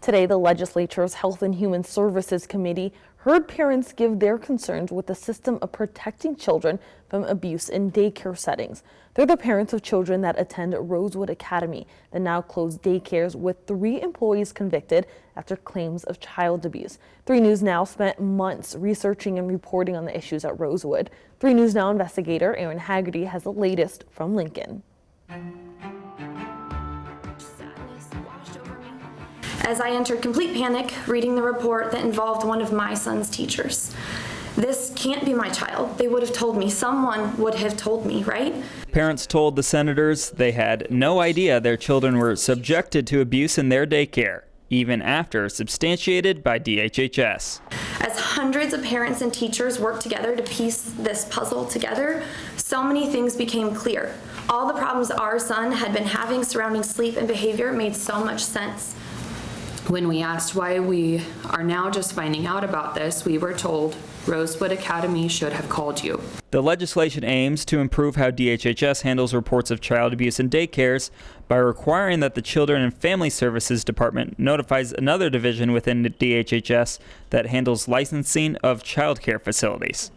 Today, the legislature's Health and Human Services Committee heard parents give their concerns with the system of protecting children from abuse in daycare settings. They're the parents of children that attend Rosewood Academy, the now closed daycares, with 3 employees convicted after claims of child abuse. 3 News Now spent months researching and reporting on the issues at Rosewood. 3 News Now investigator Aaron Haggerty has the latest from Lincoln. As I entered complete panic reading the report that involved one of my son's teachers. This can't be my child. They would have told me. Someone would have told me, right? Parents told the senators they had no idea their children were subjected to abuse in their daycare, even after substantiated by DHHS. As hundreds of parents and teachers worked together to piece this puzzle together, so many things became clear. All the problems our son had been having surrounding sleep and behavior made so much sense. When we asked why we are now just finding out about this, we were told Rosewood Academy should have called you. The legislation aims to improve how DHHS handles reports of child abuse in daycares by requiring that the Children and Family Services Department notifies another division within the DHHS that handles licensing of childcare facilities.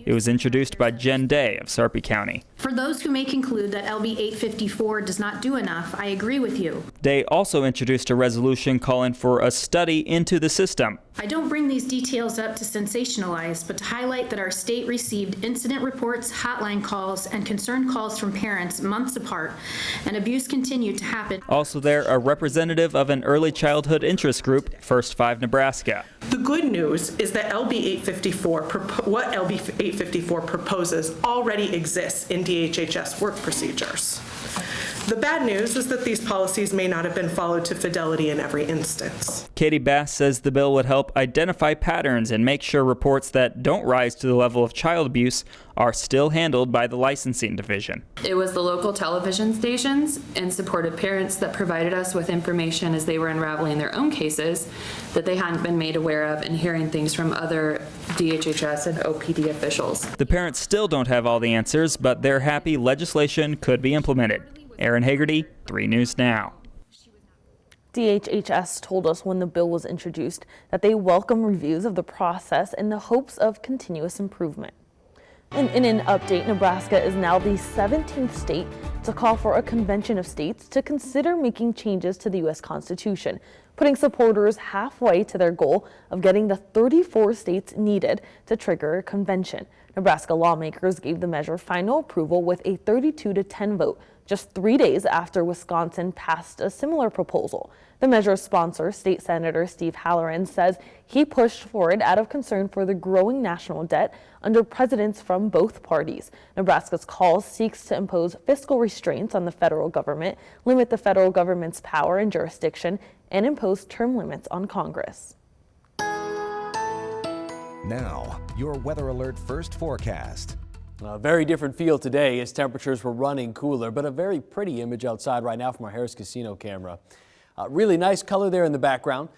It was introduced by Jen Day of Sarpy County. For those who may conclude that LB 854 does not do enough, I agree with you. Day also introduced a resolution calling for a study into the system. I don't bring these details up to sensationalize, but to highlight that our state received incident reports, hotline calls, and concern calls from parents months apart, and abuse continued to happen. Also there, a representative of an early childhood interest group, First 5 Nebraska. The good news is that LB 854, what LB 854 proposes already exists in DHHS work procedures. The bad news is that these policies may not have been followed to fidelity in every instance. Katie Bass says the bill would help identify patterns and make sure reports that don't rise to the level of child abuse are still handled by the licensing division. It was the local television stations and supported parents that provided us with information as they were unraveling their own cases that they hadn't been made aware of, and hearing things from other DHHS and OPD officials. The parents still don't have all the answers, but they're happy legislation could be implemented. Aaron Haggerty, 3 News Now. DHHS told us when the bill was introduced that they welcome reviews of the process in the hopes of continuous improvement. And in an update, Nebraska is now the 17th state to call for a convention of states to consider making changes to the U.S. Constitution, putting supporters halfway to their goal of getting the 34 states needed to trigger a convention. Nebraska lawmakers gave the measure final approval with a 32-10 vote, just 3 days after Wisconsin passed a similar proposal. The measure's sponsor, State Senator Steve Halloran, says he pushed for it out of concern for the growing national debt under presidents from both parties. Nebraska's call seeks to impose fiscal restraints on the federal government, limit the federal government's power and jurisdiction, and impose term limits on Congress. Now, your Weather Alert First Forecast. A very different feel today as temperatures were running cooler, but a very pretty image outside right now from our Harris Casino camera. Really nice color there in the background,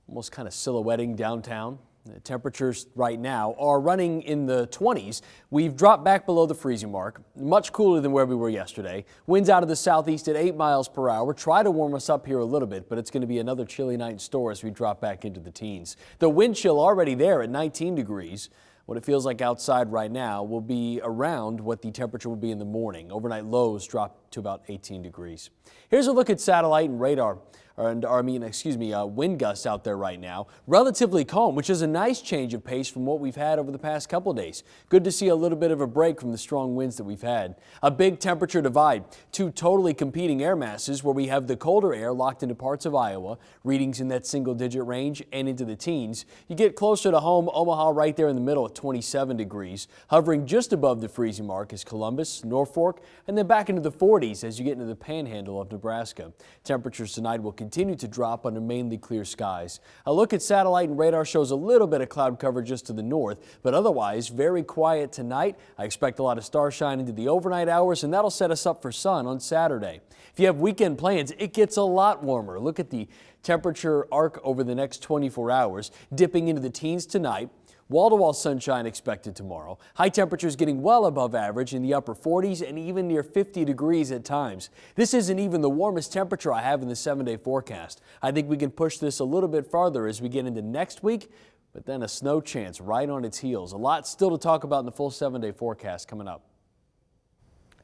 almost kind of silhouetting downtown. The temperatures right now are running in the 20s. We've dropped back below the freezing mark, much cooler than where we were yesterday. Winds out of the southeast at 8 miles per hour. Try to warm us up here a little bit, but it's going to be another chilly night in store as we drop back into the teens. The wind chill already there at 19 degrees. What it feels like outside right now will be around what the temperature will be in the morning. Overnight lows drop to about 18 degrees. Here's a look at satellite and radar. Wind gusts out there right now. Relatively calm, which is a nice change of pace from what we've had over the past couple days. Good to see a little bit of a break from the strong winds that we've had. A big temperature divide. 2 totally competing air masses where we have the colder air locked into parts of Iowa, readings in that single-digit range and into the teens. You get closer to home, Omaha right there in the middle at 27 degrees. Hovering just above the freezing mark is Columbus, Norfolk, and then back into the 40s as you get into the panhandle of Nebraska. Temperatures tonight will continue to drop under mainly clear skies. A look at satellite and radar shows a little bit of cloud cover just to the north, but otherwise very quiet tonight. I expect a lot of starshine into the overnight hours, and that'll set us up for sun on Saturday. If you have weekend plans, it gets a lot warmer. Look at the temperature arc over the next 24 hours, dipping into the teens tonight. Wall-to-wall sunshine expected tomorrow. High temperatures getting well above average in the upper 40s and even near 50 degrees at times. This isn't even the warmest temperature I have in the 7-day forecast. I think we can push this a little bit farther as we get into next week, but then a snow chance right on its heels. A lot still to talk about in the full 7-day forecast coming up.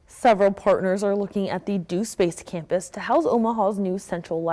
Several partners are looking at the DoSpace campus to house Omaha's new central library.